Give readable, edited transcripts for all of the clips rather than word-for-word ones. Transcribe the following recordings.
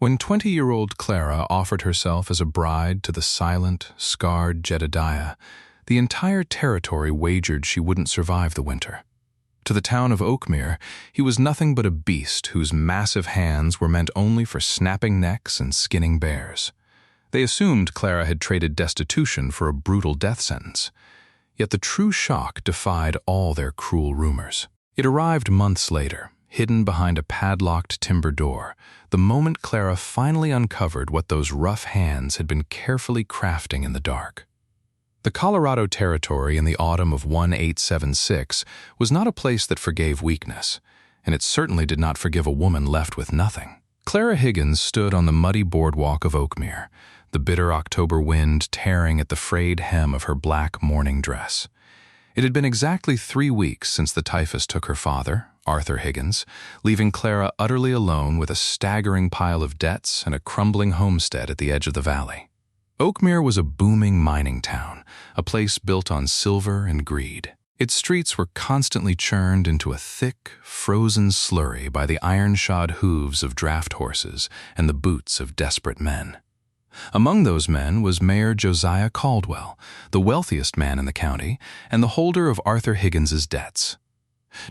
When 20-year-old Clara offered herself as a bride to the silent, scarred Jedediah, the entire territory wagered she wouldn't survive the winter. To the town of Oakmere, he was nothing but a beast whose massive hands were meant only for snapping necks and skinning bears. They assumed Clara had traded destitution for a brutal death sentence. Yet the true shock defied all their cruel rumors. It arrived months later, hidden behind a padlocked timber door, the moment Clara finally uncovered what those rough hands had been carefully crafting in the dark. The Colorado Territory in the autumn of 1876 was not a place that forgave weakness, and it certainly did not forgive a woman left with nothing. Clara Higgins stood on the muddy boardwalk of Oakmere, the bitter October wind tearing at the frayed hem of her black mourning dress. It had been exactly 3 weeks since the typhus took her father, Arthur Higgins, leaving Clara utterly alone with a staggering pile of debts and a crumbling homestead at the edge of the valley. Oakmere was a booming mining town, a place built on silver and greed. Its streets were constantly churned into a thick, frozen slurry by the iron-shod hooves of draft horses and the boots of desperate men. Among those men was Mayor Josiah Caldwell, the wealthiest man in the county and the holder of Arthur Higgins's debts.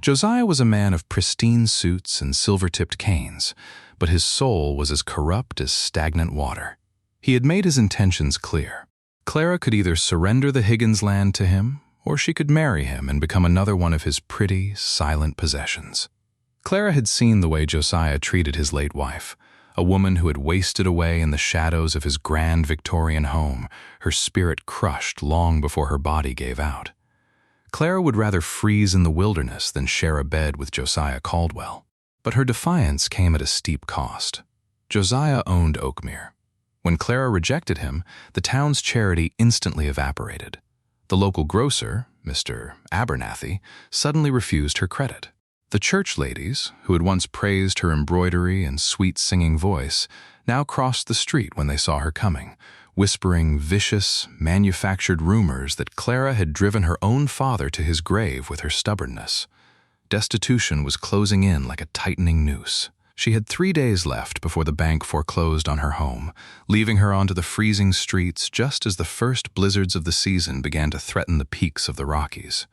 Josiah was a man of pristine suits and silver-tipped canes, but his soul was as corrupt as stagnant water. He had made his intentions clear. Clara could either surrender the Higgins land to him, or she could marry him and become another one of his pretty, silent possessions. Clara had seen the way Josiah treated his late wife, a woman who had wasted away in the shadows of his grand Victorian home, her spirit crushed long before her body gave out. Clara would rather freeze in the wilderness than share a bed with Josiah Caldwell. But her defiance came at a steep cost. Josiah owned Oakmere. When Clara rejected him, the town's charity instantly evaporated. The local grocer, Mr. Abernathy, suddenly refused her credit. The church ladies, who had once praised her embroidery and sweet singing voice, now crossed the street when they saw her coming, whispering vicious, manufactured rumors that Clara had driven her own father to his grave with her stubbornness. Destitution was closing in like a tightening noose. She had 3 days left before the bank foreclosed on her home, leaving her onto the freezing streets just as the first blizzards of the season began to threaten the peaks of the Rockies.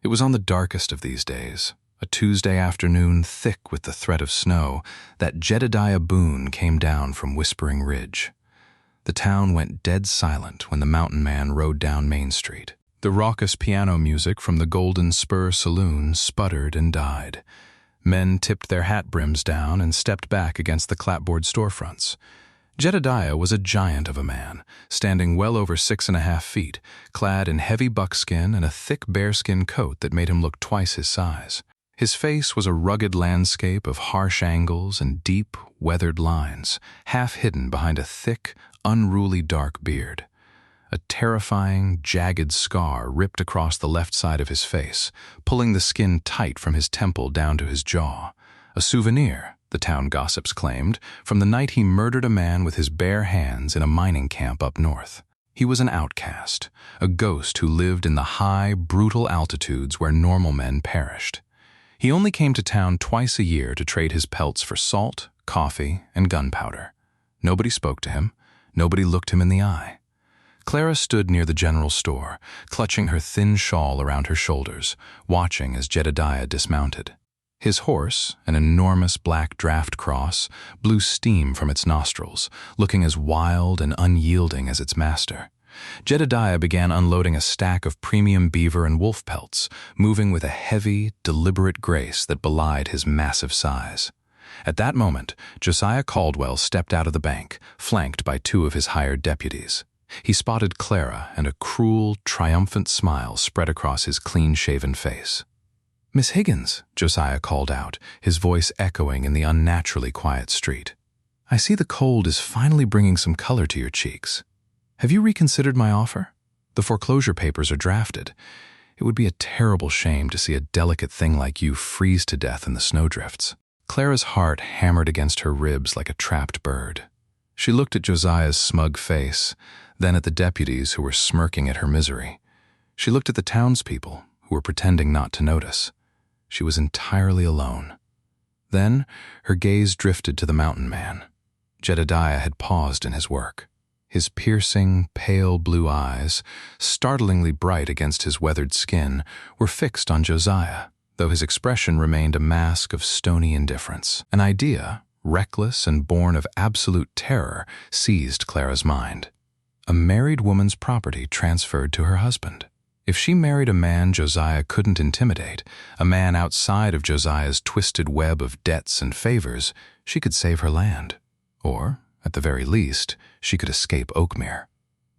It was on the darkest of these days, a Tuesday afternoon thick with the threat of snow, that Jedediah Boone came down from Whispering Ridge. The town went dead silent when the mountain man rode down Main Street. The raucous piano music from the Golden Spur Saloon sputtered and died. Men tipped their hat brims down and stepped back against the clapboard storefronts. Jedediah was a giant of a man, standing well over 6.5 feet, clad in heavy buckskin and a thick bearskin coat that made him look twice his size. His face was a rugged landscape of harsh angles and deep, weathered lines, half hidden behind a thick, unruly dark beard. A terrifying, jagged scar ripped across the left side of his face, pulling the skin tight from his temple down to his jaw. A souvenir, the town gossips claimed, from the night he murdered a man with his bare hands in a mining camp up north. He was an outcast, a ghost who lived in the high, brutal altitudes where normal men perished. He only came to town twice a year to trade his pelts for salt, coffee, and gunpowder. Nobody spoke to him. Nobody looked him in the eye. Clara stood near the general store, clutching her thin shawl around her shoulders, watching as Jedediah dismounted. His horse, an enormous black draft cross, blew steam from its nostrils, looking as wild and unyielding as its master. Jedediah began unloading a stack of premium beaver and wolf pelts, moving with a heavy, deliberate grace that belied his massive size. At that moment, Josiah Caldwell stepped out of the bank, flanked by 2 of his hired deputies. He spotted Clara, and a cruel, triumphant smile spread across his clean-shaven face. "Miss Higgins," Josiah called out, his voice echoing in the unnaturally quiet street. "I see the cold is finally bringing some color to your cheeks. Have you reconsidered my offer? The foreclosure papers are drafted. It would be a terrible shame to see a delicate thing like you freeze to death in the snowdrifts." Clara's heart hammered against her ribs like a trapped bird. She looked at Josiah's smug face, then at the deputies who were smirking at her misery. She looked at the townspeople who were pretending not to notice. She was entirely alone. Then her gaze drifted to the mountain man. Jedediah had paused in his work. His piercing, pale blue eyes, startlingly bright against his weathered skin, were fixed on Josiah, though his expression remained a mask of stony indifference. An idea, reckless and born of absolute terror, seized Clara's mind. A married woman's property transferred to her husband. If she married a man Josiah couldn't intimidate, a man outside of Josiah's twisted web of debts and favors, she could save her land. Or, at the very least, she could escape Oakmere.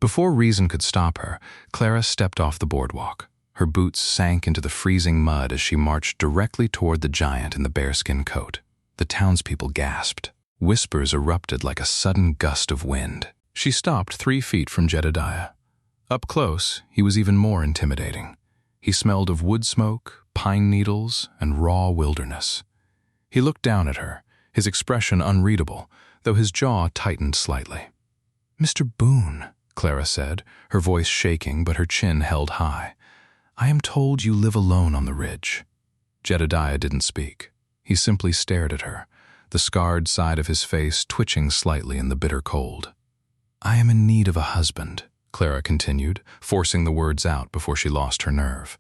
Before reason could stop her, Clara stepped off the boardwalk. Her boots sank into the freezing mud as she marched directly toward the giant in the bearskin coat. The townspeople gasped. Whispers erupted like a sudden gust of wind. She stopped 3 feet from Jedediah. Up close, he was even more intimidating. He smelled of wood smoke, pine needles, and raw wilderness. He looked down at her, his expression unreadable, though his jaw tightened slightly. "Mr. Boone," Clara said, her voice shaking but her chin held high. "I am told you live alone on the ridge." Jedediah didn't speak. He simply stared at her, the scarred side of his face twitching slightly in the bitter cold. "I am in need of a husband," Clara continued, forcing the words out before she lost her nerve.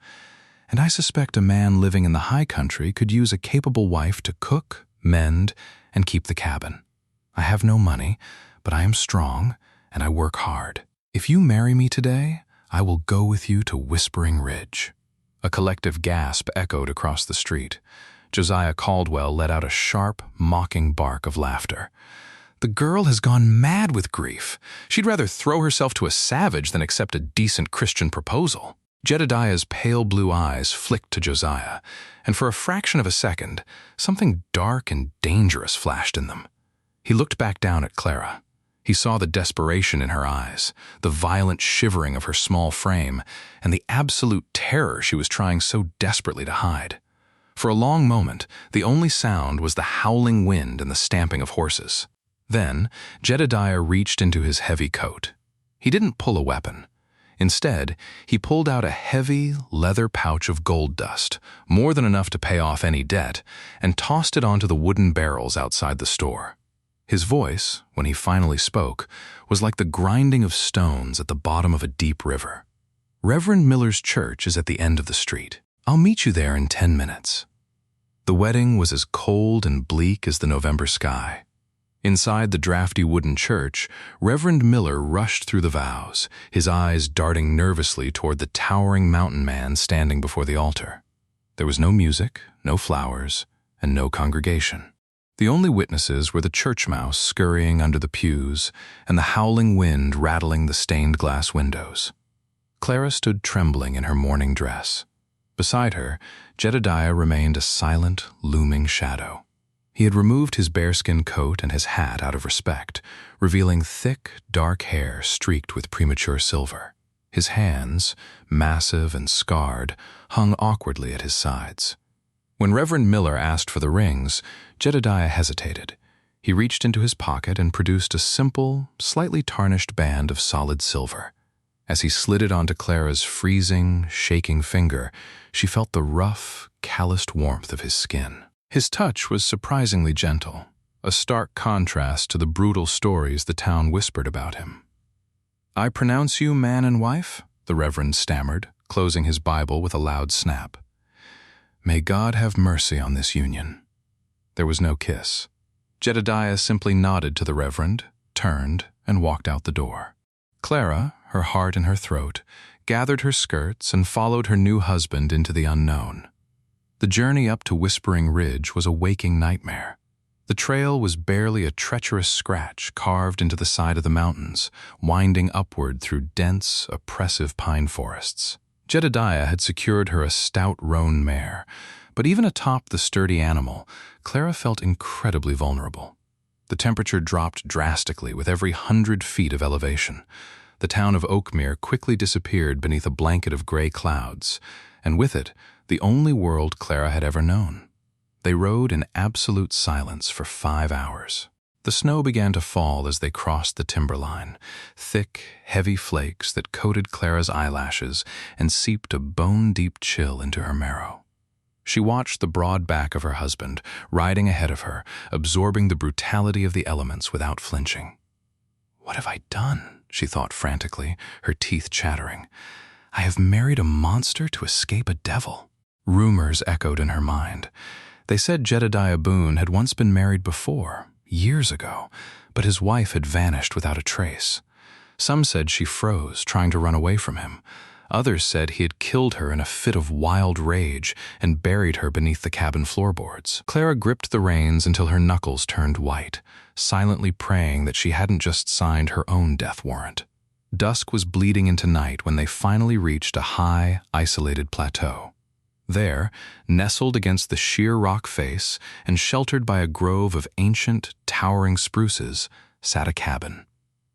"And I suspect a man living in the high country could use a capable wife to cook, mend, and keep the cabin. I have no money, but I am strong, and I work hard. If you marry me today, I will go with you to Whispering Ridge." A collective gasp echoed across the street. Josiah Caldwell let out a sharp, mocking bark of laughter. "The girl has gone mad with grief. She'd rather throw herself to a savage than accept a decent Christian proposal." Jedediah's pale blue eyes flicked to Josiah, and for a fraction of a second, something dark and dangerous flashed in them. He looked back down at Clara. He saw the desperation in her eyes, the violent shivering of her small frame, and the absolute terror she was trying so desperately to hide. For a long moment, the only sound was the howling wind and the stamping of horses. Then, Jedediah reached into his heavy coat. He didn't pull a weapon. Instead, he pulled out a heavy, leather pouch of gold dust, more than enough to pay off any debt, and tossed it onto the wooden barrels outside the store. His voice, when he finally spoke, was like the grinding of stones at the bottom of a deep river. "Reverend Miller's church is at the end of the street. I'll meet you there in 10 minutes." The wedding was as cold and bleak as the November sky. Inside the drafty wooden church, Reverend Miller rushed through the vows, his eyes darting nervously toward the towering mountain man standing before the altar. There was no music, no flowers, and no congregation. The only witnesses were the church mouse scurrying under the pews and the howling wind rattling the stained glass windows. Clara stood trembling in her mourning dress. Beside her, Jedediah remained a silent, looming shadow. He had removed his bearskin coat and his hat out of respect, revealing thick, dark hair streaked with premature silver. His hands, massive and scarred, hung awkwardly at his sides. When Reverend Miller asked for the rings, Jedediah hesitated. He reached into his pocket and produced a simple, slightly tarnished band of solid silver. As he slid it onto Clara's freezing, shaking finger, she felt the rough, calloused warmth of his skin. His touch was surprisingly gentle, a stark contrast to the brutal stories the town whispered about him. "I pronounce you man and wife," the Reverend stammered, closing his Bible with a loud snap. "May God have mercy on this union." There was no kiss. Jedediah simply nodded to the Reverend, turned, and walked out the door. Clara, her heart in her throat, gathered her skirts and followed her new husband into the unknown. The journey up to Whispering Ridge was a waking nightmare. The trail was barely a treacherous scratch carved into the side of the mountains, winding upward through dense, oppressive pine forests. Jedediah had secured her a stout roan mare, but even atop the sturdy animal, Clara felt incredibly vulnerable. The temperature dropped drastically with every 100 feet of elevation. The town of Oakmere quickly disappeared beneath a blanket of gray clouds, and with it, the only world Clara had ever known. They rode in absolute silence for 5 hours. The snow began to fall as they crossed the timberline, thick, heavy flakes that coated Clara's eyelashes and seeped a bone-deep chill into her marrow. She watched the broad back of her husband, riding ahead of her, absorbing the brutality of the elements without flinching. "What have I done?" she thought frantically, her teeth chattering. "I have married a monster to escape a devil." Rumors echoed in her mind. They said Jedediah Boone had once been married before, years ago, but his wife had vanished without a trace. Some said she froze, trying to run away from him. Others said he had killed her in a fit of wild rage and buried her beneath the cabin floorboards. Clara gripped the reins until her knuckles turned white, silently praying that she hadn't just signed her own death warrant. Dusk was bleeding into night when they finally reached a high, isolated plateau. There, nestled against the sheer rock face and sheltered by a grove of ancient, towering spruces, sat a cabin.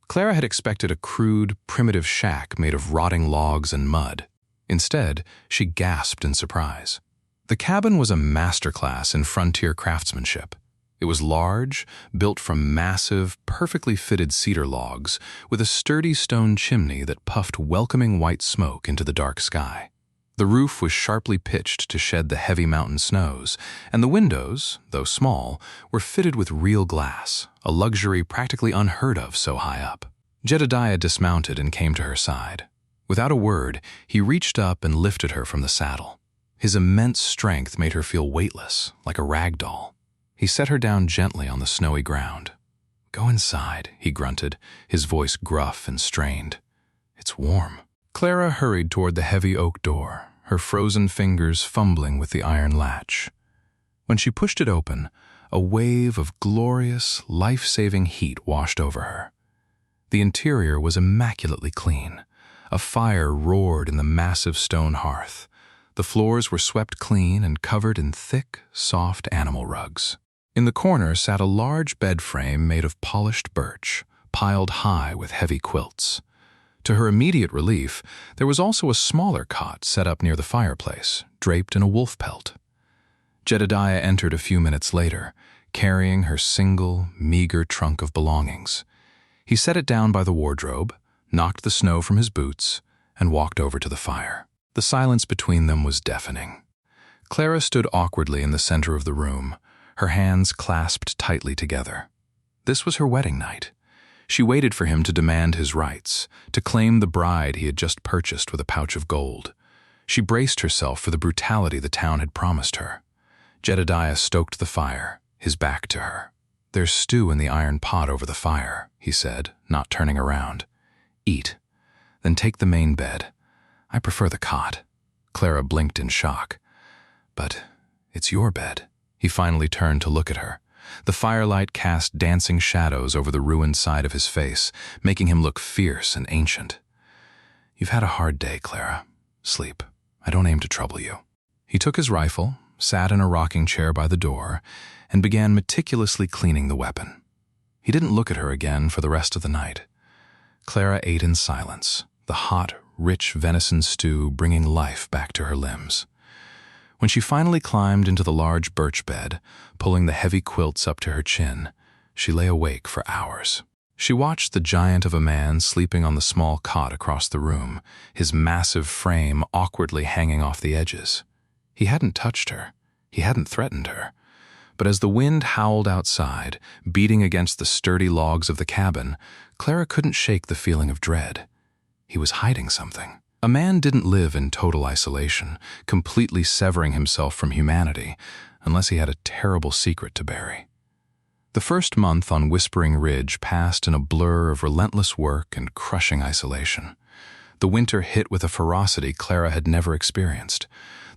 Clara had expected a crude, primitive shack made of rotting logs and mud. Instead, she gasped in surprise. The cabin was a masterclass in frontier craftsmanship. It was large, built from massive, perfectly fitted cedar logs, with a sturdy stone chimney that puffed welcoming white smoke into the dark sky. The roof was sharply pitched to shed the heavy mountain snows, and the windows, though small, were fitted with real glass, a luxury practically unheard of so high up. Jedediah dismounted and came to her side. Without a word, he reached up and lifted her from the saddle. His immense strength made her feel weightless, like a rag doll. He set her down gently on the snowy ground. "Go inside," he grunted, his voice gruff and strained. "It's warm." Clara hurried toward the heavy oak door, her frozen fingers fumbling with the iron latch. When she pushed it open, a wave of glorious, life-saving heat washed over her. The interior was immaculately clean. A fire roared in the massive stone hearth. The floors were swept clean and covered in thick, soft animal rugs. In the corner sat a large bed frame made of polished birch, piled high with heavy quilts. To her immediate relief, there was also a smaller cot set up near the fireplace, draped in a wolf pelt. Jedediah entered a few minutes later, carrying her single, meager trunk of belongings. He set it down by the wardrobe, knocked the snow from his boots, and walked over to the fire. The silence between them was deafening. Clara stood awkwardly in the center of the room, her hands clasped tightly together. This was her wedding night. She waited for him to demand his rights, to claim the bride he had just purchased with a pouch of gold. She braced herself for the brutality the town had promised her. Jedediah stoked the fire, his back to her. "There's stew in the iron pot over the fire," he said, not turning around. "Eat. Then take the main bed. I prefer the cot." Clara blinked in shock. "But it's your bed." He finally turned to look at her. The firelight cast dancing shadows over the ruined side of his face, making him look fierce and ancient. "You've had a hard day, Clara. Sleep. I don't aim to trouble you." He took his rifle, sat in a rocking chair by the door, and began meticulously cleaning the weapon. He didn't look at her again for the rest of the night. Clara ate in silence, the hot, rich venison stew bringing life back to her limbs. When she finally climbed into the large birch bed, pulling the heavy quilts up to her chin, she lay awake for hours. She watched the giant of a man sleeping on the small cot across the room, his massive frame awkwardly hanging off the edges. He hadn't touched her. He hadn't threatened her. But as the wind howled outside, beating against the sturdy logs of the cabin, Clara couldn't shake the feeling of dread. He was hiding something. A man didn't live in total isolation, completely severing himself from humanity, unless he had a terrible secret to bury. The first month on Whispering Ridge passed in a blur of relentless work and crushing isolation. The winter hit with a ferocity Clara had never experienced.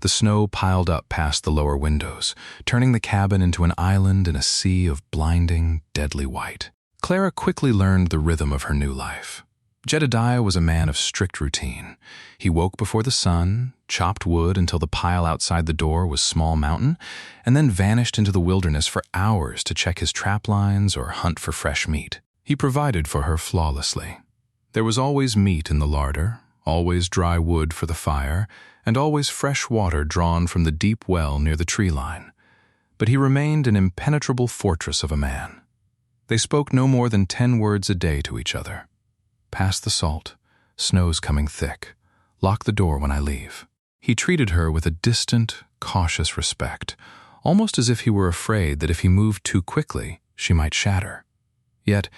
The snow piled up past the lower windows, turning the cabin into an island in a sea of blinding, deadly white. Clara quickly learned the rhythm of her new life. Jedediah was a man of strict routine. He woke before the sun, chopped wood until the pile outside the door was Small Mountain, and then vanished into the wilderness for hours to check his trap lines or hunt for fresh meat. He provided for her flawlessly. There was always meat in the larder, always dry wood for the fire, and always fresh water drawn from the deep well near the tree line. But he remained an impenetrable fortress of a man. They spoke no more than 10 words a day to each other. "Pass the salt. Snow's coming thick. Lock the door when I leave." He treated her with a distant, cautious respect, almost as if he were afraid that if he moved too quickly, she might shatter. Yet,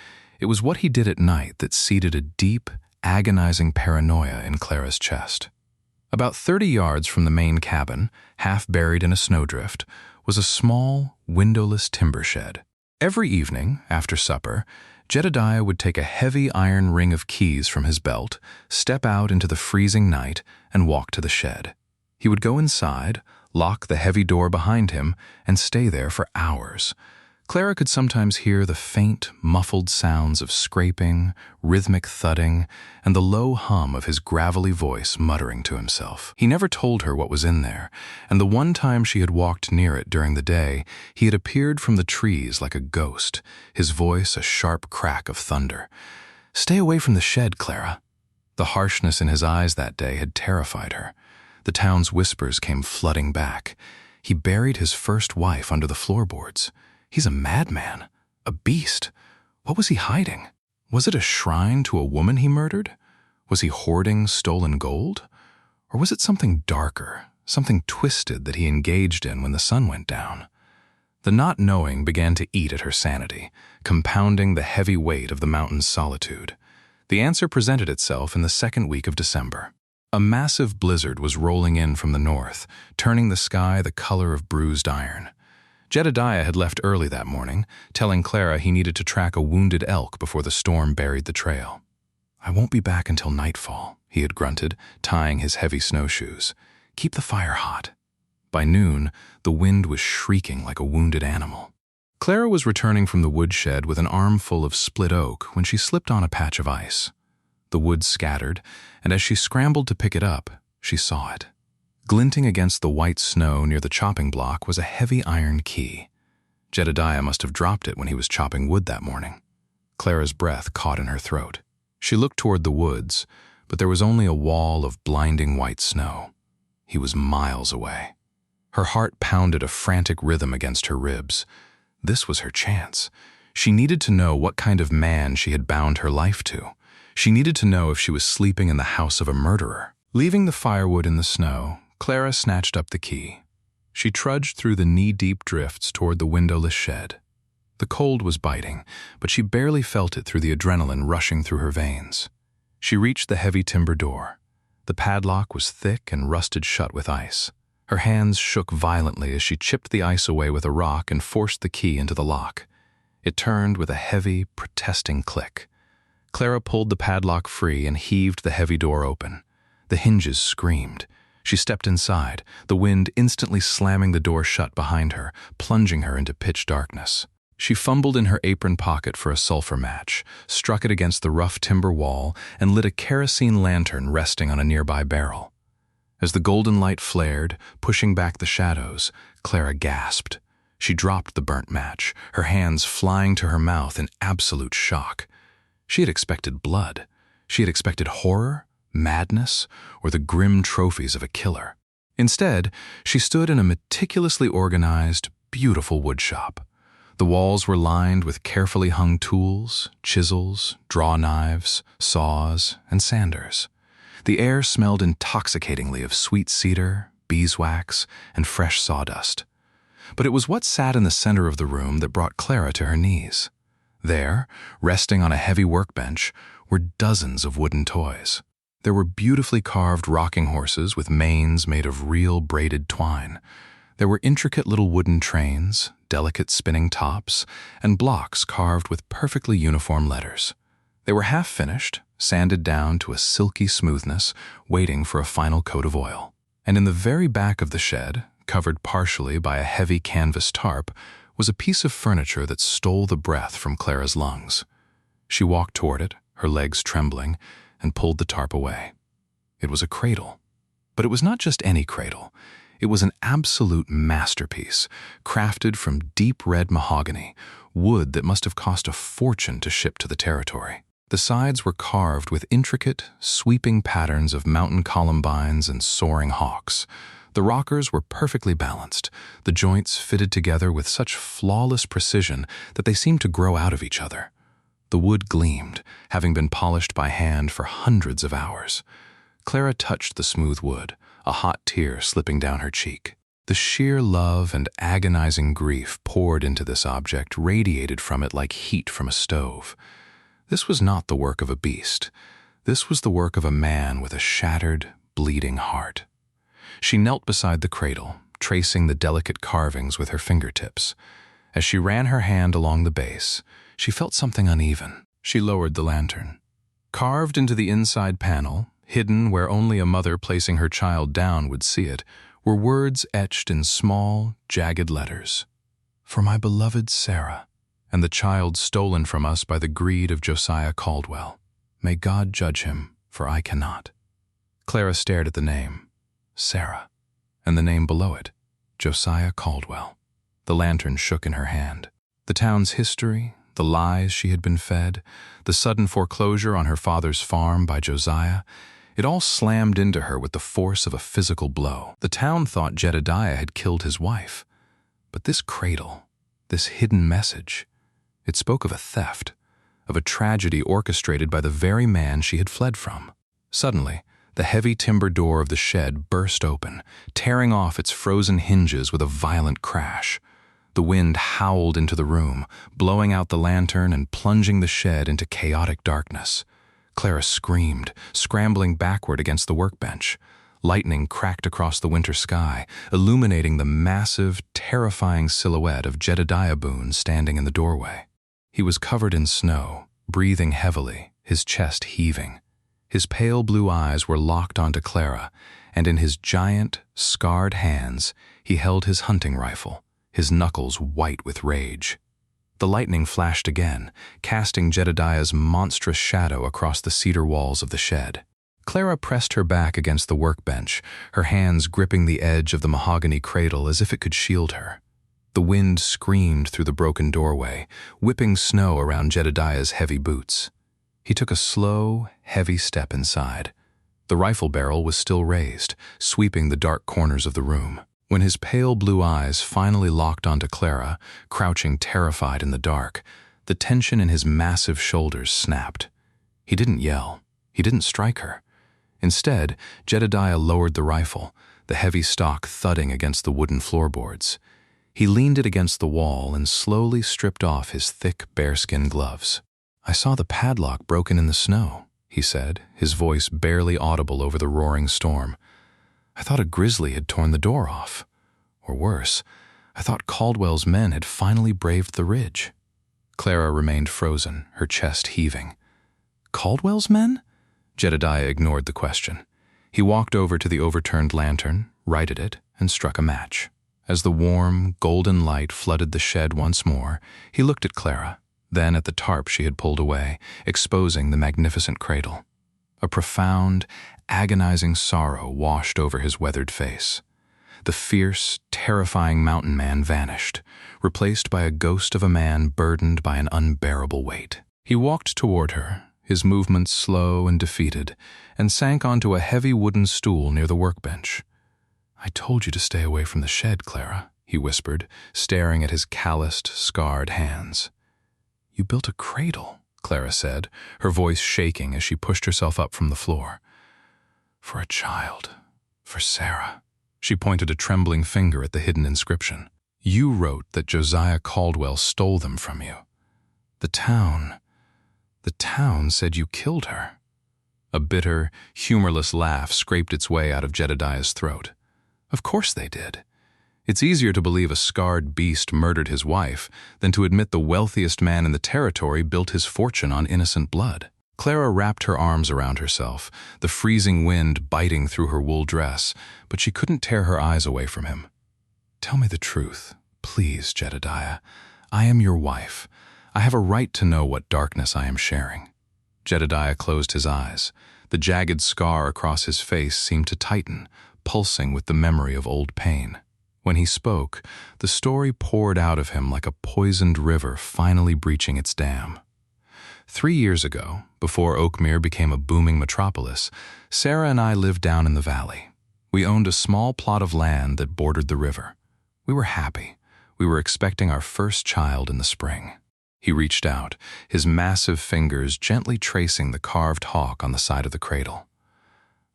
it was what he did at night that seeded a deep, agonizing paranoia in Clara's chest. About 30 yards from the main cabin, half buried in a snowdrift, was a small, windowless timber shed. Every evening, after supper, Jedediah would take a heavy iron ring of keys from his belt, step out into the freezing night, and walk to the shed. He would go inside, lock the heavy door behind him, and stay there for hours. Clara could sometimes hear the faint, muffled sounds of scraping, rhythmic thudding, and the low hum of his gravelly voice muttering to himself. He never told her what was in there, and the one time she had walked near it during the day, he had appeared from the trees like a ghost, his voice a sharp crack of thunder. "Stay away from the shed, Clara." The harshness in his eyes that day had terrified her. The town's whispers came flooding back. He buried his first wife under the floorboards. He's a madman, a beast. What was he hiding? Was it a shrine to a woman he murdered? Was he hoarding stolen gold? Or was it something darker, something twisted that he engaged in when the sun went down? The not knowing began to eat at her sanity, compounding the heavy weight of the mountain's solitude. The answer presented itself in the second week of December. A massive blizzard was rolling in from the north, turning the sky the color of bruised iron. Jedediah had left early that morning, telling Clara he needed to track a wounded elk before the storm buried the trail. "I won't be back until nightfall," he had grunted, tying his heavy snowshoes. "Keep the fire hot." By noon, the wind was shrieking like a wounded animal. Clara was returning from the woodshed with an armful of split oak when she slipped on a patch of ice. The wood scattered, and as she scrambled to pick it up, she saw it. Glinting against the white snow near the chopping block was a heavy iron key. Jedediah must have dropped it when he was chopping wood that morning. Clara's breath caught in her throat. She looked toward the woods, but there was only a wall of blinding white snow. He was miles away. Her heart pounded a frantic rhythm against her ribs. This was her chance. She needed to know what kind of man she had bound her life to. She needed to know if she was sleeping in the house of a murderer. Leaving the firewood in the snow, Clara snatched up the key. She trudged through the knee-deep drifts toward the windowless shed. The cold was biting, but she barely felt it through the adrenaline rushing through her veins. She reached the heavy timber door. The padlock was thick and rusted shut with ice. Her hands shook violently as she chipped the ice away with a rock and forced the key into the lock. It turned with a heavy, protesting click. Clara pulled the padlock free and heaved the heavy door open. The hinges screamed. She stepped inside, the wind instantly slamming the door shut behind her, plunging her into pitch darkness. She fumbled in her apron pocket for a sulfur match, struck it against the rough timber wall, and lit a kerosene lantern resting on a nearby barrel. As the golden light flared, pushing back the shadows, Clara gasped. She dropped the burnt match, her hands flying to her mouth in absolute shock. She had expected blood. She had expected horror, madness, or the grim trophies of a killer. Instead, she stood in a meticulously organized, beautiful woodshop. The walls were lined with carefully hung tools, chisels, draw knives, saws, and sanders. The air smelled intoxicatingly of sweet cedar, beeswax, and fresh sawdust. But it was what sat in the center of the room that brought Clara to her knees. There, resting on a heavy workbench, were dozens of wooden toys. There were beautifully carved rocking horses with manes made of real braided twine. There were intricate little wooden trains, delicate spinning tops, and blocks carved with perfectly uniform letters. They were half finished, sanded down to a silky smoothness, waiting for a final coat of oil. And in the very back of the shed, covered partially by a heavy canvas tarp, was a piece of furniture that stole the breath from Clara's lungs. She walked toward it, her legs trembling, and pulled the tarp away. It was a cradle. But it was not just any cradle. It was an absolute masterpiece, crafted from deep red mahogany, wood that must have cost a fortune to ship to the territory. The sides were carved with intricate, sweeping patterns of mountain columbines and soaring hawks. The rockers were perfectly balanced, the joints fitted together with such flawless precision that they seemed to grow out of each other. The wood gleamed, having been polished by hand for hundreds of hours. Clara touched the smooth wood, a hot tear slipping down her cheek. The sheer love and agonizing grief poured into this object radiated from it like heat from a stove. This was not the work of a beast. This was the work of a man with a shattered, bleeding heart. She knelt beside the cradle, tracing the delicate carvings with her fingertips. As she ran her hand along the base, she felt something uneven. She lowered the lantern. Carved into the inside panel, hidden where only a mother placing her child down would see it, were words etched in small, jagged letters. "For my beloved Sarah, and the child stolen from us by the greed of Josiah Caldwell. May God judge him, for I cannot." Clara stared at the name, Sarah, and the name below it, Josiah Caldwell. The lantern shook in her hand. The town's history, the lies she had been fed, the sudden foreclosure on her father's farm by Josiah, it all slammed into her with the force of a physical blow. The town thought Jedediah had killed his wife. But this cradle, this hidden message, it spoke of a theft, of a tragedy orchestrated by the very man she had fled from. Suddenly, the heavy timber door of the shed burst open, tearing off its frozen hinges with a violent crash. The wind howled into the room, blowing out the lantern and plunging the shed into chaotic darkness. Clara screamed, scrambling backward against the workbench. Lightning cracked across the winter sky, illuminating the massive, terrifying silhouette of Jedediah Boone standing in the doorway. He was covered in snow, breathing heavily, his chest heaving. His pale blue eyes were locked onto Clara, and in his giant, scarred hands he held his hunting rifle, his knuckles white with rage. The lightning flashed again, casting Jedediah's monstrous shadow across the cedar walls of the shed. Clara pressed her back against the workbench, her hands gripping the edge of the mahogany cradle as if it could shield her. The wind screamed through the broken doorway, whipping snow around Jedediah's heavy boots. He took a slow, heavy step inside. The rifle barrel was still raised, sweeping the dark corners of the room. When his pale blue eyes finally locked onto Clara, crouching terrified in the dark, the tension in his massive shoulders snapped. He didn't yell. He didn't strike her. Instead, Jedediah lowered the rifle, the heavy stock thudding against the wooden floorboards. He leaned it against the wall and slowly stripped off his thick bearskin gloves. "I saw the padlock broken in the snow," he said, his voice barely audible over the roaring storm. "I thought a grizzly had torn the door off. Or worse, I thought Caldwell's men had finally braved the ridge." Clara remained frozen, her chest heaving. "Caldwell's men?" Jedediah ignored the question. He walked over to the overturned lantern, righted it, and struck a match. As the warm, golden light flooded the shed once more, he looked at Clara, then at the tarp she had pulled away, exposing the magnificent cradle. A profound, agonizing sorrow washed over his weathered face. The fierce, terrifying mountain man vanished, replaced by a ghost of a man burdened by an unbearable weight. He walked toward her, his movements slow and defeated, and sank onto a heavy wooden stool near the workbench. "I told you to stay away from the shed, Clara," he whispered, staring at his calloused, scarred hands. "You built a cradle," Clara said, her voice shaking as she pushed herself up from the floor. "For a child. For Sarah." She pointed a trembling finger at the hidden inscription. "You wrote that Josiah Caldwell stole them from you. The town said you killed her." A bitter, humorless laugh scraped its way out of Jedediah's throat. "Of course they did. It's easier to believe a scarred beast murdered his wife than to admit the wealthiest man in the territory built his fortune on innocent blood." Clara wrapped her arms around herself, the freezing wind biting through her wool dress, but she couldn't tear her eyes away from him. "Tell me the truth, please, Jedediah. I am your wife. I have a right to know what darkness I am sharing." Jedediah closed his eyes. The jagged scar across his face seemed to tighten, pulsing with the memory of old pain. When he spoke, the story poured out of him like a poisoned river finally breaching its dam. 3 years ago, before Oakmere became a booming metropolis, Sarah and I lived down in the valley. We owned a small plot of land that bordered the river. We were happy. We were expecting our first child in the spring. He reached out, his massive fingers gently tracing the carved hawk on the side of the cradle.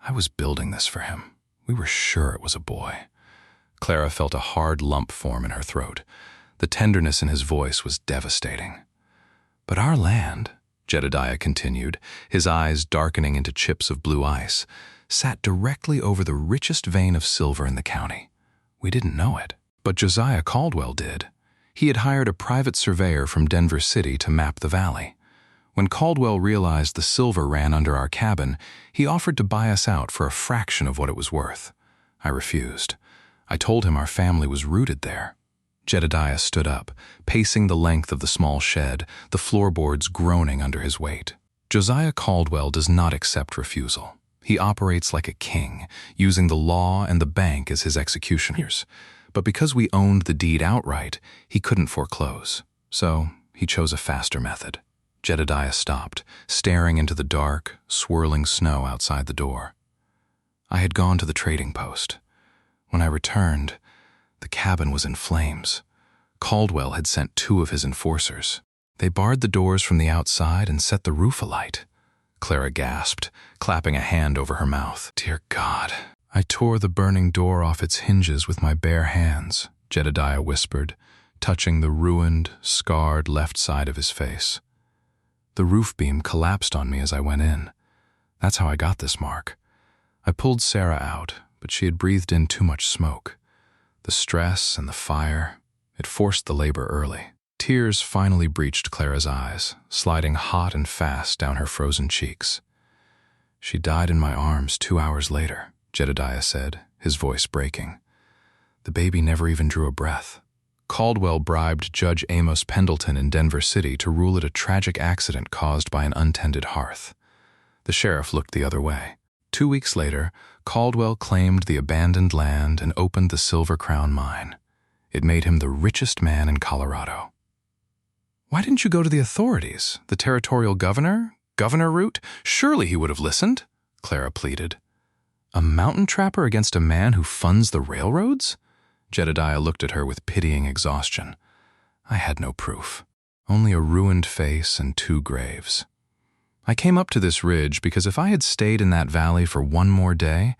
"I was building this for him. We were sure it was a boy." Clara felt a hard lump form in her throat. The tenderness in his voice was devastating. "But our land," Jedediah continued, his eyes darkening into chips of blue ice, "sat directly over the richest vein of silver in the county. We didn't know it, but Josiah Caldwell did. He had hired a private surveyor from Denver City to map the valley. When Caldwell realized the silver ran under our cabin, he offered to buy us out for a fraction of what it was worth. I refused. I told him our family was rooted there." Jedediah stood up, pacing the length of the small shed, the floorboards groaning under his weight. "Josiah Caldwell does not accept refusal. He operates like a king, using the law and the bank as his executioners. But because we owned the deed outright, he couldn't foreclose. So he chose a faster method." Jedediah stopped, staring into the dark, swirling snow outside the door. "I had gone to the trading post. When I returned, the cabin was in flames. Caldwell had sent 2 of his enforcers. They barred the doors from the outside and set the roof alight." Clara gasped, clapping a hand over her mouth. "Dear God." "I tore the burning door off its hinges with my bare hands," Jedediah whispered, touching the ruined, scarred left side of his face. "The roof beam collapsed on me as I went in. That's how I got this mark. I pulled Sarah out, but she had breathed in too much smoke. The stress and the fire, it forced the labor early." Tears finally breached Clara's eyes, sliding hot and fast down her frozen cheeks. "She died in my arms 2 hours later," Jedediah said, his voice breaking. "The baby never even drew a breath. Caldwell bribed Judge Amos Pendleton in Denver City to rule it a tragic accident caused by an untended hearth. The sheriff looked the other way. 2 weeks later, Caldwell claimed the abandoned land and opened the Silver Crown mine. It made him the richest man in Colorado." "Why didn't you go to the authorities? The territorial governor? Governor Root? Surely he would have listened," Clara pleaded. "A mountain trapper against a man who funds the railroads?" Jedediah looked at her with pitying exhaustion. "I had no proof. Only a ruined face and 2 graves. I came up to this ridge because if I had stayed in that valley for 1 more day,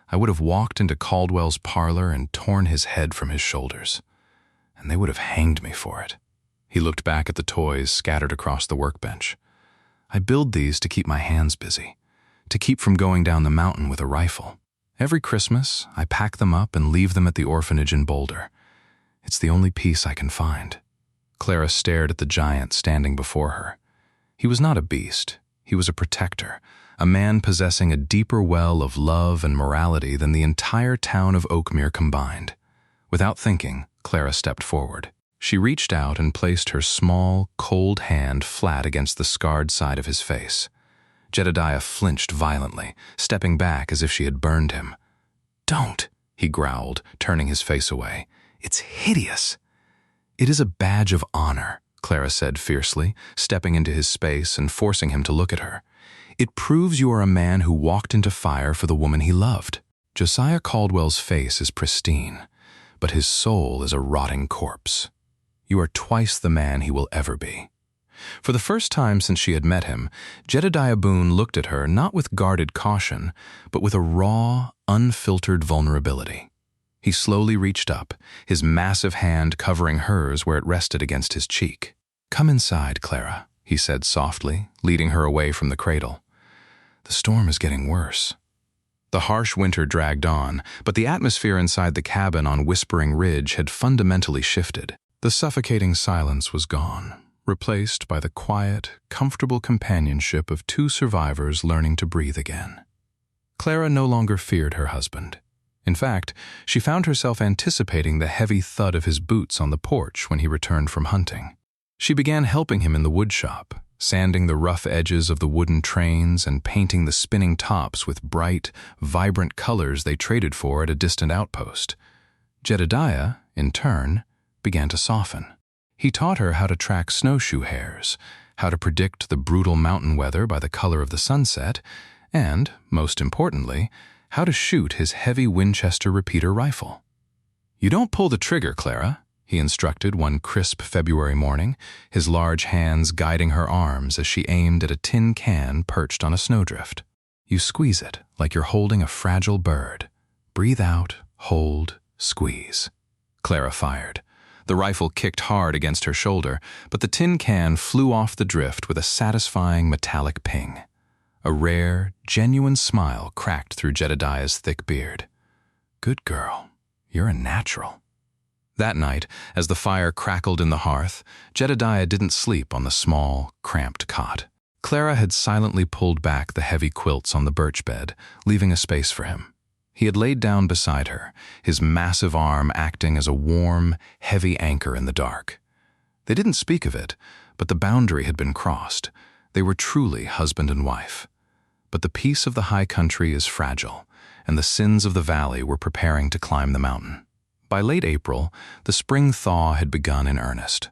I would have walked into Caldwell's parlor and torn his head from his shoulders. And they would have hanged me for it." He looked back at the toys scattered across the workbench. "I build these to keep my hands busy, to keep from going down the mountain with a rifle. Every Christmas, I pack them up and leave them at the orphanage in Boulder. It's the only peace I can find." Clara stared at the giant standing before her. He was not a beast. He was a protector, a man possessing a deeper well of love and morality than the entire town of Oakmere combined. Without thinking, Clara stepped forward. She reached out and placed her small, cold hand flat against the scarred side of his face. Jedediah flinched violently, stepping back as if she had burned him. "Don't," he growled, turning his face away. "It's hideous." "It is a badge of honor," Clara said fiercely, stepping into his space and forcing him to look at her. "It proves you are a man who walked into fire for the woman he loved. Josiah Caldwell's face is pristine, but his soul is a rotting corpse. You are twice the man he will ever be." For the first time since she had met him, Jedediah Boone looked at her not with guarded caution, but with a raw, unfiltered vulnerability. He slowly reached up, his massive hand covering hers where it rested against his cheek. "Come inside, Clara," he said softly, leading her away from the cradle. "The storm is getting worse." The harsh winter dragged on, but the atmosphere inside the cabin on Whispering Ridge had fundamentally shifted. The suffocating silence was gone, replaced by the quiet, comfortable companionship of 2 survivors learning to breathe again. Clara no longer feared her husband. In fact, she found herself anticipating the heavy thud of his boots on the porch when he returned from hunting. She began helping him in the woodshop, sanding the rough edges of the wooden trains and painting the spinning tops with bright, vibrant colors they traded for at a distant outpost. Jedediah, in turn, began to soften. He taught her how to track snowshoe hares, how to predict the brutal mountain weather by the color of the sunset, and, most importantly, how to shoot his heavy Winchester repeater rifle. "You don't pull the trigger, Clara," he instructed one crisp February morning, his large hands guiding her arms as she aimed at a tin can perched on a snowdrift. "You squeeze it like you're holding a fragile bird. Breathe out, hold, Squeeze. Clara fired. The rifle kicked hard against her shoulder, but the tin can flew off the drift with a satisfying metallic ping. A rare, genuine smile cracked through Jedediah's thick beard. Good girl. You're a natural. That night, as the fire crackled in the hearth, Jedediah didn't sleep on the small, cramped cot. Clara had silently pulled back the heavy quilts on the birch bed, leaving a space for him. He had laid down beside her, his massive arm acting as a warm, heavy anchor in the dark. They didn't speak of it, but the boundary had been crossed. They were truly husband and wife. But the peace of the high country is fragile, and the sins of the valley were preparing to climb the mountain. By late April, the spring thaw had begun in earnest.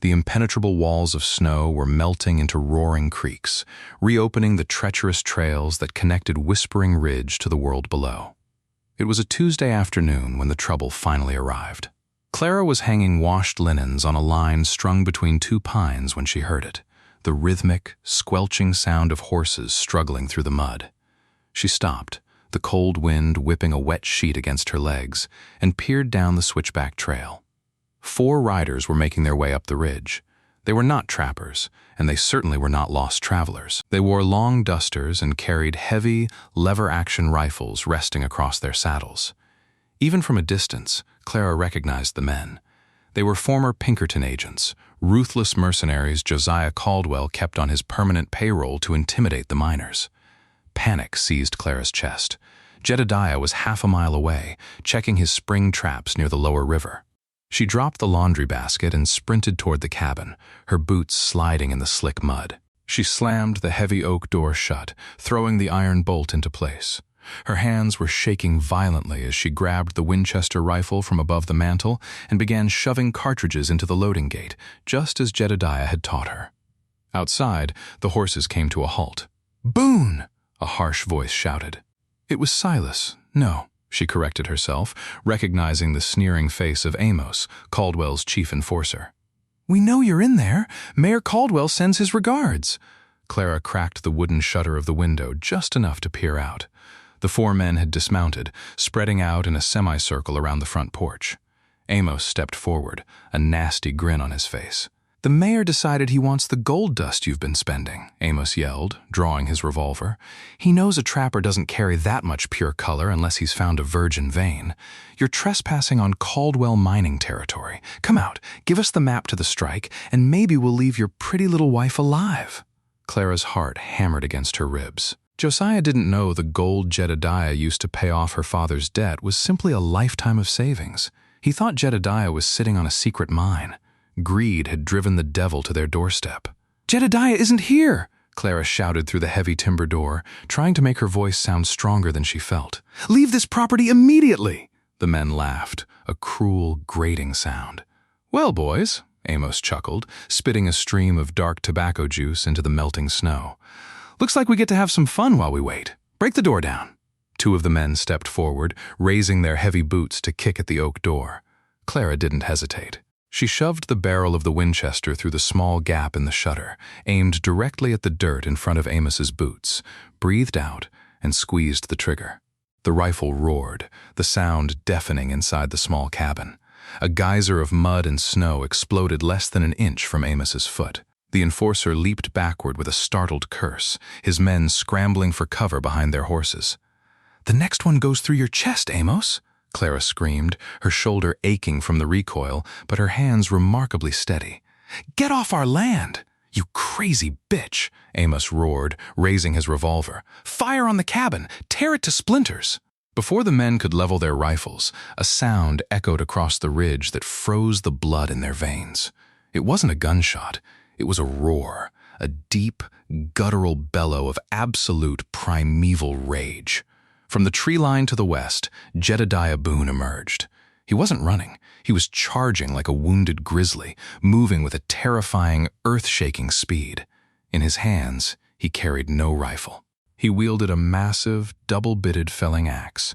The impenetrable walls of snow were melting into roaring creeks, reopening the treacherous trails that connected Whispering Ridge to the world below. It was a Tuesday afternoon when the trouble finally arrived. Clara was hanging washed linens on a line strung between two pines when she heard it, the rhythmic, squelching sound of horses struggling through the mud. She stopped, the cold wind whipping a wet sheet against her legs, and peered down the switchback trail. 4 riders were making their way up the ridge. They were not trappers, and they certainly were not lost travelers. They wore long dusters and carried heavy, lever-action rifles resting across their saddles. Even from a distance, Clara recognized the men. They were former Pinkerton agents, ruthless mercenaries Josiah Caldwell kept on his permanent payroll to intimidate the miners. Panic seized Clara's chest. Jedediah was half a mile away, checking his spring traps near the lower river. She dropped the laundry basket and sprinted toward the cabin, her boots sliding in the slick mud. She slammed the heavy oak door shut, throwing the iron bolt into place. Her hands were shaking violently as she grabbed the Winchester rifle from above the mantel and began shoving cartridges into the loading gate, just as Jedediah had taught her. Outside, the horses came to a halt. "Boone!" a harsh voice shouted. It was Silas. No, she corrected herself, recognizing the sneering face of Amos, Caldwell's chief enforcer. "We know you're in there. Mayor Caldwell sends his regards." Clara cracked the wooden shutter of the window just enough to peer out. The 4 men had dismounted, spreading out in a semicircle around the front porch. Amos stepped forward, a nasty grin on his face. "The mayor decided he wants the gold dust you've been spending," Amos yelled, drawing his revolver. "He knows a trapper doesn't carry that much pure color unless he's found a virgin vein. You're trespassing on Caldwell mining territory. Come out, give us the map to the strike, and maybe we'll leave your pretty little wife alive." Clara's heart hammered against her ribs. Josiah didn't know the gold Jedediah used to pay off her father's debt was simply a lifetime of savings. He thought Jedediah was sitting on a secret mine. Greed had driven the devil to their doorstep. "Jedediah isn't here!" Clara shouted through the heavy timber door, trying to make her voice sound stronger than she felt. "Leave this property immediately!" The men laughed, a cruel, grating sound. "Well, boys," Amos chuckled, spitting a stream of dark tobacco juice into the melting snow. "Looks like we get to have some fun while we wait. Break the door down." 2 of the men stepped forward, raising their heavy boots to kick at the oak door. Clara didn't hesitate. She shoved the barrel of the Winchester through the small gap in the shutter, aimed directly at the dirt in front of Amos's boots, breathed out, and squeezed the trigger. The rifle roared, the sound deafening inside the small cabin. A geyser of mud and snow exploded less than an inch from Amos's foot. The enforcer leaped backward with a startled curse, his men scrambling for cover behind their horses. "The next one goes through your chest, Amos," Clara screamed, her shoulder aching from the recoil, but her hands remarkably steady. "Get off our land!" "You crazy bitch!" Amos roared, raising his revolver. "Fire on the cabin! Tear it to splinters!" Before the men could level their rifles, a sound echoed across the ridge that froze the blood in their veins. It wasn't a gunshot. It was a roar, a deep, guttural bellow of absolute primeval rage. From the tree line to the west, Jedediah Boone emerged. He wasn't running. He was charging like a wounded grizzly, moving with a terrifying, earth-shaking speed. In his hands, he carried no rifle. He wielded a massive, double-bitted felling axe.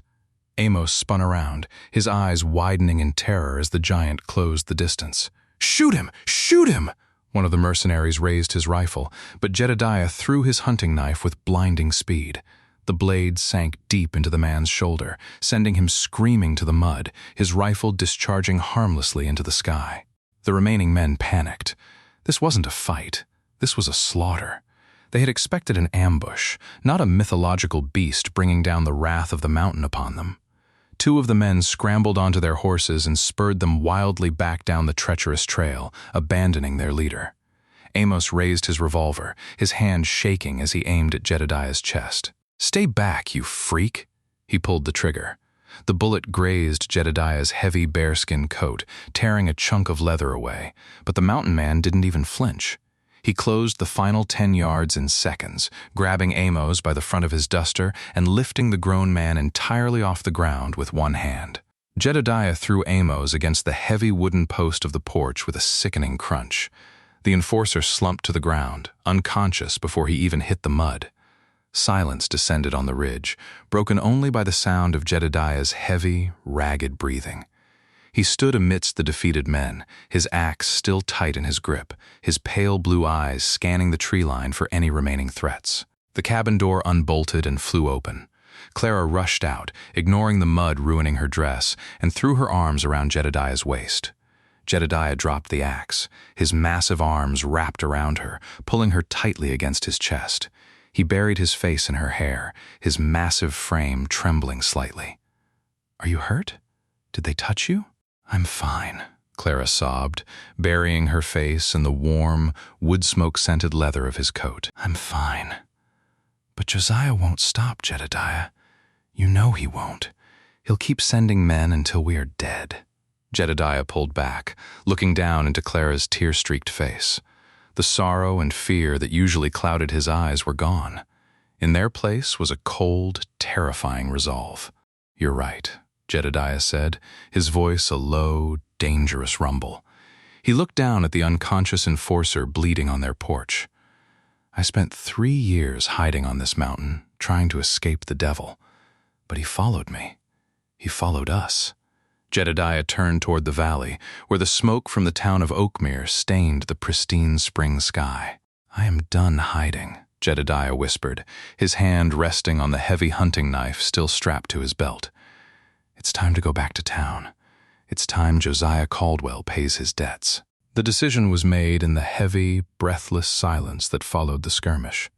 Amos spun around, his eyes widening in terror as the giant closed the distance. "Shoot him! Shoot him!" One of the mercenaries raised his rifle, but Jedediah threw his hunting knife with blinding speed. The blade sank deep into the man's shoulder, sending him screaming to the mud, his rifle discharging harmlessly into the sky. The remaining men panicked. This wasn't a fight. This was a slaughter. They had expected an ambush, not a mythological beast bringing down the wrath of the mountain upon them. Two of the men scrambled onto their horses and spurred them wildly back down the treacherous trail, abandoning their leader. Amos raised his revolver, his hand shaking as he aimed at Jedediah's chest. "Stay back, you freak!" He pulled the trigger. The bullet grazed Jedediah's heavy bearskin coat, tearing a chunk of leather away, but the mountain man didn't even flinch. He closed the final 10 yards in seconds, grabbing Amos by the front of his duster and lifting the grown man entirely off the ground with one hand. Jedediah threw Amos against the heavy wooden post of the porch with a sickening crunch. The enforcer slumped to the ground, unconscious before he even hit the mud. Silence descended on the ridge, broken only by the sound of Jedediah's heavy, ragged breathing. He stood amidst the defeated men, his axe still tight in his grip, his pale blue eyes scanning the tree line for any remaining threats. The cabin door unbolted and flew open. Clara rushed out, ignoring the mud ruining her dress, and threw her arms around Jedediah's waist. Jedediah dropped the axe, his massive arms wrapped around her, pulling her tightly against his chest. He buried his face in her hair, his massive frame trembling slightly. "Are you hurt? Did they touch you?" "I'm fine," Clara sobbed, burying her face in the warm, wood-smoke-scented leather of his coat. "I'm fine. But Josiah won't stop, Jedediah. You know he won't. He'll keep sending men until we are dead." Jedediah pulled back, looking down into Clara's tear-streaked face. The sorrow and fear that usually clouded his eyes were gone. In their place was a cold, terrifying resolve. "You're right," Jedediah said, his voice a low, dangerous rumble. He looked down at the unconscious enforcer bleeding on their porch. "I spent 3 years hiding on this mountain, trying to escape the devil. But he followed me. He followed us." Jedediah turned toward the valley, where the smoke from the town of Oakmere stained the pristine spring sky. "I am done hiding," Jedediah whispered, his hand resting on the heavy hunting knife still strapped to his belt. "It's time to go back to town. It's time Josiah Caldwell pays his debts." The decision was made in the heavy, breathless silence that followed the skirmish.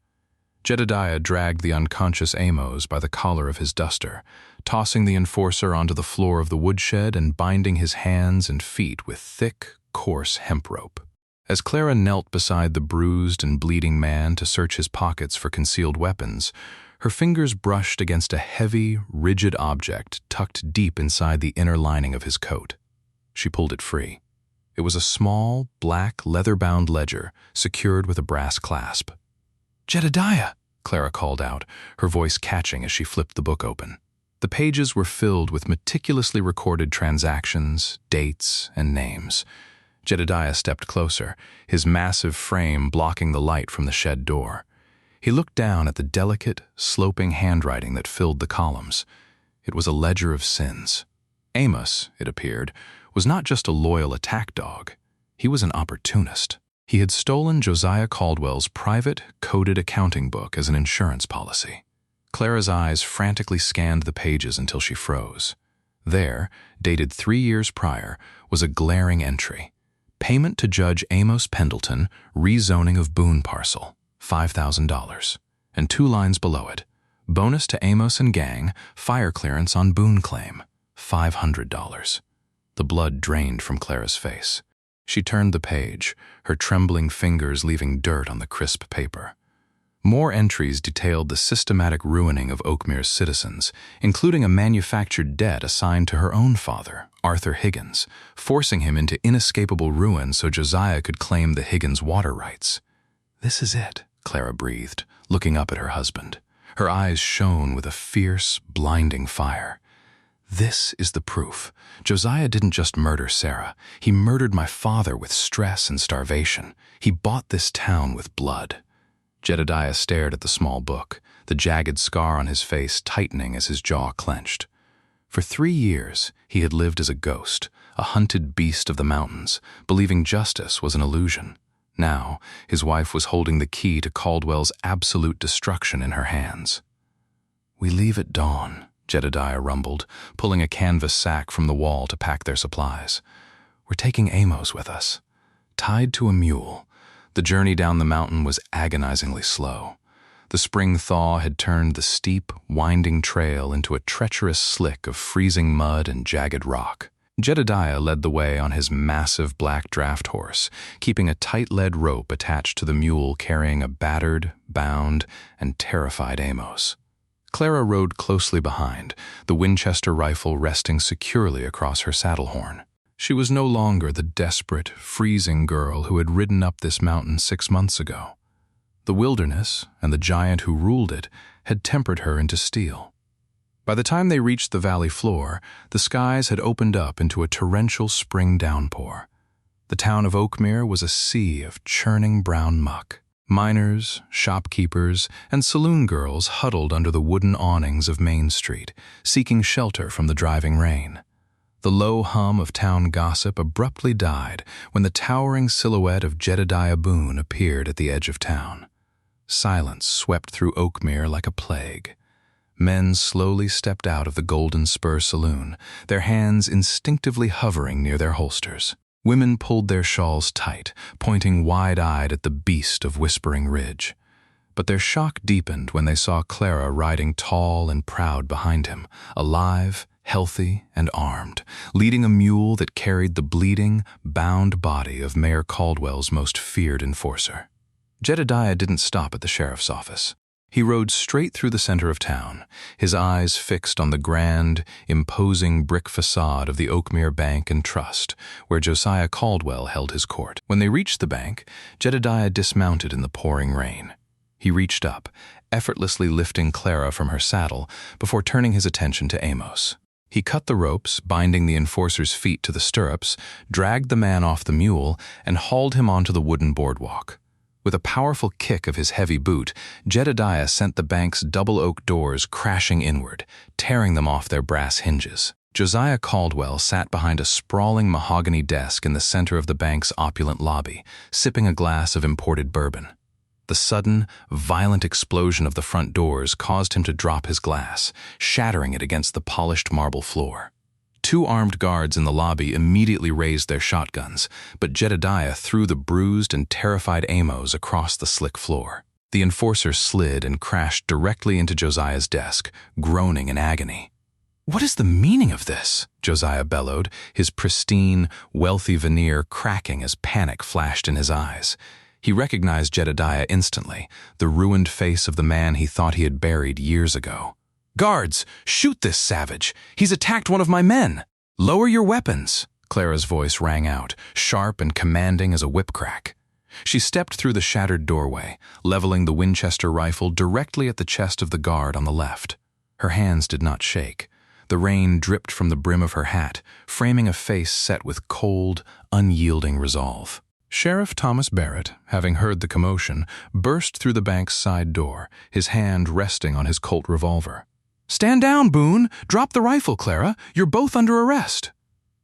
Jedediah dragged the unconscious Amos by the collar of his duster, tossing the enforcer onto the floor of the woodshed and binding his hands and feet with thick, coarse hemp rope. As Clara knelt beside the bruised and bleeding man to search his pockets for concealed weapons, her fingers brushed against a heavy, rigid object tucked deep inside the inner lining of his coat. She pulled it free. It was a small, black, leather-bound ledger secured with a brass clasp. "Jedediah!" Clara called out, her voice catching as she flipped the book open. The pages were filled with meticulously recorded transactions, dates, and names. Jedediah stepped closer, his massive frame blocking the light from the shed door. He looked down at the delicate, sloping handwriting that filled the columns. It was a ledger of sins. Amos, it appeared, was not just a loyal attack dog. He was an opportunist. He had stolen Josiah Caldwell's private, coded accounting book as an insurance policy. Clara's eyes frantically scanned the pages until she froze. There, dated 3 years prior, was a glaring entry. Payment to Judge Amos Pendleton, rezoning of Boone parcel, $5,000. And 2 lines below it, bonus to Amos and gang, fire clearance on Boone claim, $500. The blood drained from Clara's face. She turned the page, her trembling fingers leaving dirt on the crisp paper. More entries detailed the systematic ruining of Oakmere's citizens, including a manufactured debt assigned to her own father, Arthur Higgins, forcing him into inescapable ruin so Josiah could claim the Higgins water rights. "This is it," Clara breathed, looking up at her husband. Her eyes shone with a fierce, blinding fire. "This is the proof. Josiah didn't just murder Sarah. He murdered my father with stress and starvation. He bought this town with blood." Jedediah stared at the small book, the jagged scar on his face tightening as his jaw clenched. For 3 years, he had lived as a ghost, a hunted beast of the mountains, believing justice was an illusion. Now, his wife was holding the key to Caldwell's absolute destruction in her hands. "We leave at dawn," Jedediah rumbled, pulling a canvas sack from the wall to pack their supplies. "We're taking Amos with us." Tied to a mule, the journey down the mountain was agonizingly slow. The spring thaw had turned the steep, winding trail into a treacherous slick of freezing mud and jagged rock. Jedediah led the way on his massive black draft horse, keeping a tight lead rope attached to the mule carrying a battered, bound, and terrified Amos. Clara rode closely behind, the Winchester rifle resting securely across her saddle horn. She was no longer the desperate, freezing girl who had ridden up this mountain 6 months ago. The wilderness and the giant who ruled it had tempered her into steel. By the time they reached the valley floor, the skies had opened up into a torrential spring downpour. The town of Oakmere was a sea of churning brown muck. Miners, shopkeepers, and saloon girls huddled under the wooden awnings of Main Street, seeking shelter from the driving rain. The low hum of town gossip abruptly died when the towering silhouette of Jedediah Boone appeared at the edge of town. Silence swept through Oakmere like a plague. Men slowly stepped out of the Golden Spur Saloon, their hands instinctively hovering near their holsters. Women pulled their shawls tight, pointing wide-eyed at the beast of Whispering Ridge. But their shock deepened when they saw Clara riding tall and proud behind him, alive, healthy, and armed, leading a mule that carried the bleeding, bound body of Mayor Caldwell's most feared enforcer. Jedediah didn't stop at the sheriff's office. He rode straight through the center of town, his eyes fixed on the grand, imposing brick facade of the Oakmere Bank and Trust, where Josiah Caldwell held his court. When they reached the bank, Jedediah dismounted in the pouring rain. He reached up, effortlessly lifting Clara from her saddle before turning his attention to Amos. He cut the ropes, binding the enforcer's feet to the stirrups, dragged the man off the mule, and hauled him onto the wooden boardwalk. With a powerful kick of his heavy boot, Jedediah sent the bank's double oak doors crashing inward, tearing them off their brass hinges. Josiah Caldwell sat behind a sprawling mahogany desk in the center of the bank's opulent lobby, sipping a glass of imported bourbon. The sudden, violent explosion of the front doors caused him to drop his glass, shattering it against the polished marble floor. 2 armed guards in the lobby immediately raised their shotguns, but Jedediah threw the bruised and terrified Amos across the slick floor. The enforcer slid and crashed directly into Josiah's desk, groaning in agony. "What is the meaning of this?" Josiah bellowed, his pristine, wealthy veneer cracking as panic flashed in his eyes. He recognized Jedediah instantly, the ruined face of the man he thought he had buried years ago. "Guards, shoot this savage! He's attacked one of my men! Lower your weapons!" Clara's voice rang out, sharp and commanding as a whip crack. She stepped through the shattered doorway, leveling the Winchester rifle directly at the chest of the guard on the left. Her hands did not shake. The rain dripped from the brim of her hat, framing a face set with cold, unyielding resolve. Sheriff Thomas Barrett, having heard the commotion, burst through the bank's side door, his hand resting on his Colt revolver. "Stand down, Boone! Drop the rifle, Clara! You're both under arrest!"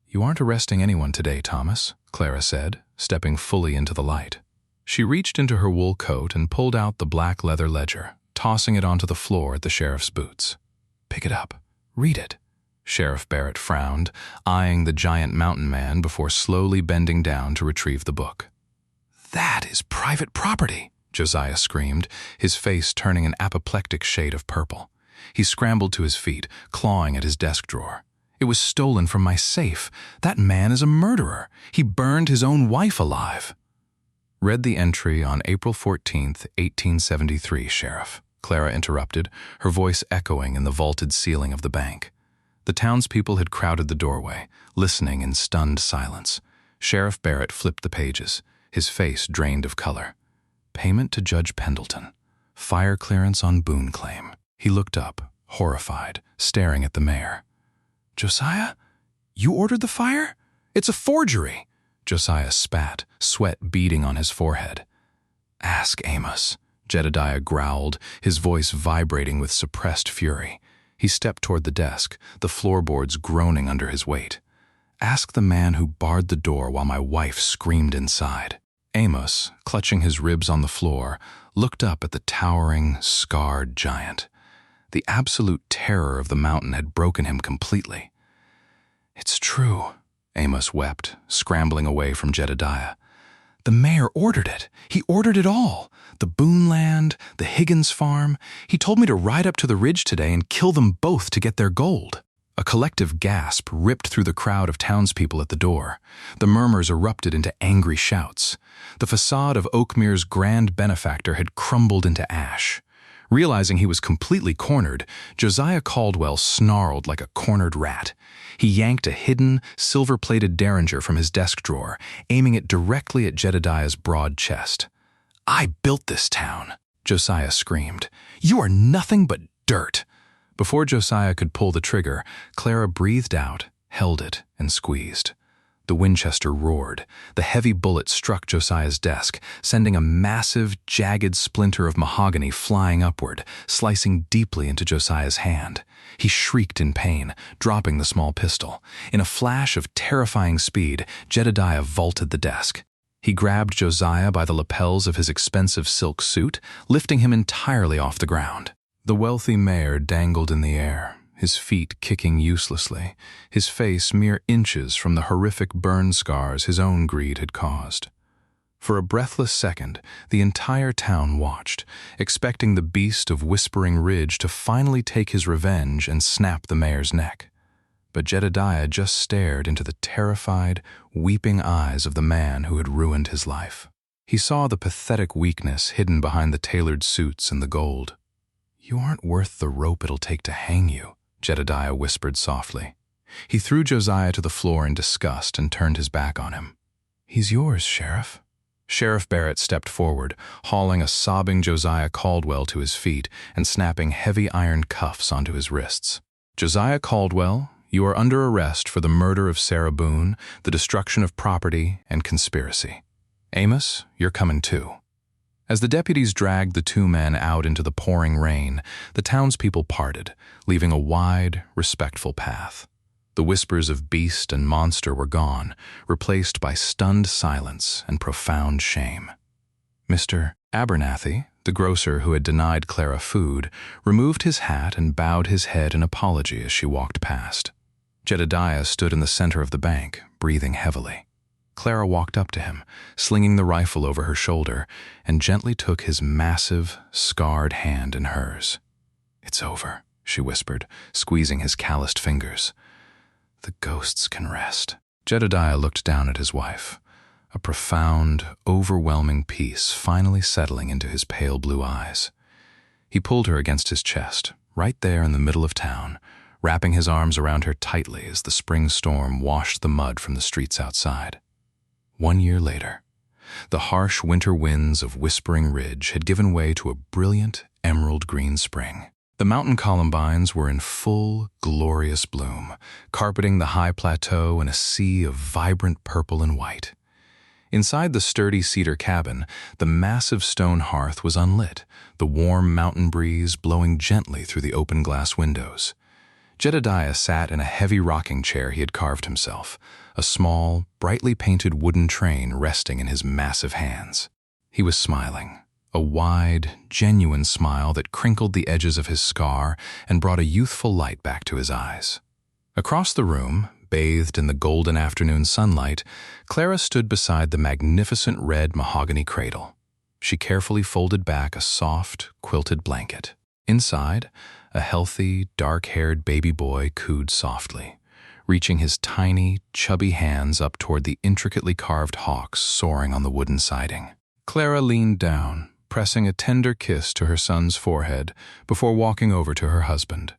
"You aren't arresting anyone today, Thomas," Clara said, stepping fully into the light. She reached into her wool coat and pulled out the black leather ledger, tossing it onto the floor at the sheriff's boots. "Pick it up. Read it." Sheriff Barrett frowned, eyeing the giant mountain man before slowly bending down to retrieve the book. "That is private property," Josiah screamed, his face turning an apoplectic shade of purple. He scrambled to his feet, clawing at his desk drawer. "It was stolen from my safe. That man is a murderer. He burned his own wife alive." "Read the entry on April 14th, 1873, Sheriff," Clara interrupted, her voice echoing in the vaulted ceiling of the bank. The townspeople had crowded the doorway, listening in stunned silence. Sheriff Barrett flipped the pages, his face drained of color. "Payment to Judge Pendleton. Fire clearance on Boone claim." He looked up, horrified, staring at the mayor. "Josiah, you ordered the fire? It's a forgery!" Josiah spat, sweat beading on his forehead. "Ask Amos," Jedediah growled, his voice vibrating with suppressed fury. He stepped toward the desk, the floorboards groaning under his weight. "Ask the man who barred the door while my wife screamed inside." Amos, clutching his ribs on the floor, looked up at the towering, scarred giant. The absolute terror of the mountain had broken him completely. "It's true," Amos wept, scrambling away from Jedediah. "The mayor ordered it. He ordered it all. The Boone land, the Higgins farm. He told me to ride up to the ridge today and kill them both to get their gold." A collective gasp ripped through the crowd of townspeople at the door. The murmurs erupted into angry shouts. The facade of Oakmere's grand benefactor had crumbled into ash. Realizing he was completely cornered, Josiah Caldwell snarled like a cornered rat. He yanked a hidden, silver-plated derringer from his desk drawer, aiming it directly at Jedediah's broad chest. "I built this town," Josiah screamed. "You are nothing but dirt." Before Josiah could pull the trigger, Clara breathed out, held it, and squeezed. The Winchester roared. The heavy bullet struck Josiah's desk, sending a massive, jagged splinter of mahogany flying upward, slicing deeply into Josiah's hand. He shrieked in pain, dropping the small pistol. In a flash of terrifying speed, Jedediah vaulted the desk. He grabbed Josiah by the lapels of his expensive silk suit, lifting him entirely off the ground. The wealthy mayor dangled in the air, his feet kicking uselessly, his face mere inches from the horrific burn scars his own greed had caused. For a breathless second, the entire town watched, expecting the beast of Whispering Ridge to finally take his revenge and snap the mayor's neck. But Jedediah just stared into the terrified, weeping eyes of the man who had ruined his life. He saw the pathetic weakness hidden behind the tailored suits and the gold. "You aren't worth the rope it'll take to hang you," Jedediah whispered softly. He threw Josiah to the floor in disgust and turned his back on him. "He's yours, Sheriff." Sheriff Barrett stepped forward, hauling a sobbing Josiah Caldwell to his feet and snapping heavy iron cuffs onto his wrists. "Josiah Caldwell, you are under arrest for the murder of Sarah Boone, the destruction of property, and conspiracy. Amos, you're coming too." As the deputies dragged the two men out into the pouring rain, the townspeople parted, leaving a wide, respectful path. The whispers of beast and monster were gone, replaced by stunned silence and profound shame. Mr. Abernathy, the grocer who had denied Clara food, removed his hat and bowed his head in apology as she walked past. Jedediah stood in the center of the bank, breathing heavily. Clara walked up to him, slinging the rifle over her shoulder, and gently took his massive, scarred hand in hers. "It's over," she whispered, squeezing his calloused fingers. "The ghosts can rest." Jedediah looked down at his wife, a profound, overwhelming peace finally settling into his pale blue eyes. He pulled her against his chest, right there in the middle of town, wrapping his arms around her tightly as the spring storm washed the mud from the streets outside. 1 year later, the harsh winter winds of Whispering Ridge had given way to a brilliant emerald green spring. The mountain columbines were in full, glorious bloom, carpeting the high plateau in a sea of vibrant purple and white. Inside the sturdy cedar cabin, the massive stone hearth was unlit, the warm mountain breeze blowing gently through the open glass windows. Jedediah sat in a heavy rocking chair he had carved himself, a small, brightly painted wooden train resting in his massive hands. He was smiling, a wide, genuine smile that crinkled the edges of his scar and brought a youthful light back to his eyes. Across the room, bathed in the golden afternoon sunlight, Clara stood beside the magnificent red mahogany cradle. She carefully folded back a soft, quilted blanket. Inside, a healthy, dark-haired baby boy cooed softly, reaching his tiny, chubby hands up toward the intricately carved hawks soaring on the wooden siding. Clara leaned down, pressing a tender kiss to her son's forehead before walking over to her husband.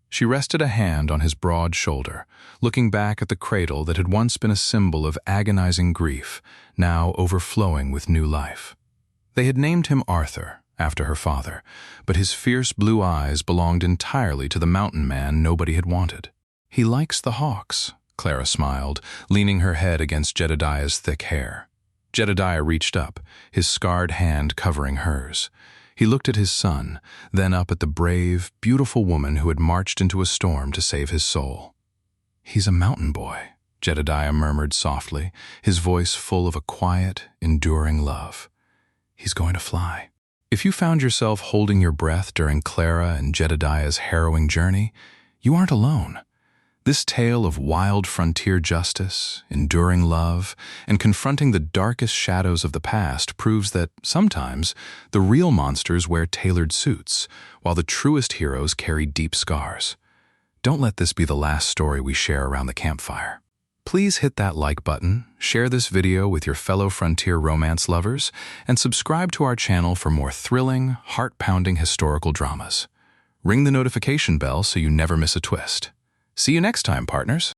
She rested a hand on his broad shoulder, looking back at the cradle that had once been a symbol of agonizing grief, now overflowing with new life. They had named him Arthur, after her father, but his fierce blue eyes belonged entirely to the mountain man nobody had wanted. "He likes the hawks," Clara smiled, leaning her head against Jedediah's thick hair. Jedediah reached up, his scarred hand covering hers. He looked at his son, then up at the brave, beautiful woman who had marched into a storm to save his soul. "He's a mountain boy," Jedediah murmured softly, his voice full of a quiet, enduring love. "He's going to fly." If you found yourself holding your breath during Clara and Jedediah's harrowing journey, you aren't alone. This tale of wild frontier justice, enduring love, and confronting the darkest shadows of the past proves that sometimes the real monsters wear tailored suits, while the truest heroes carry deep scars. Don't let this be the last story we share around the campfire. Please hit that like button, share this video with your fellow frontier romance lovers, and subscribe to our channel for more thrilling, heart-pounding historical dramas. Ring the notification bell so you never miss a twist. See you next time, partners.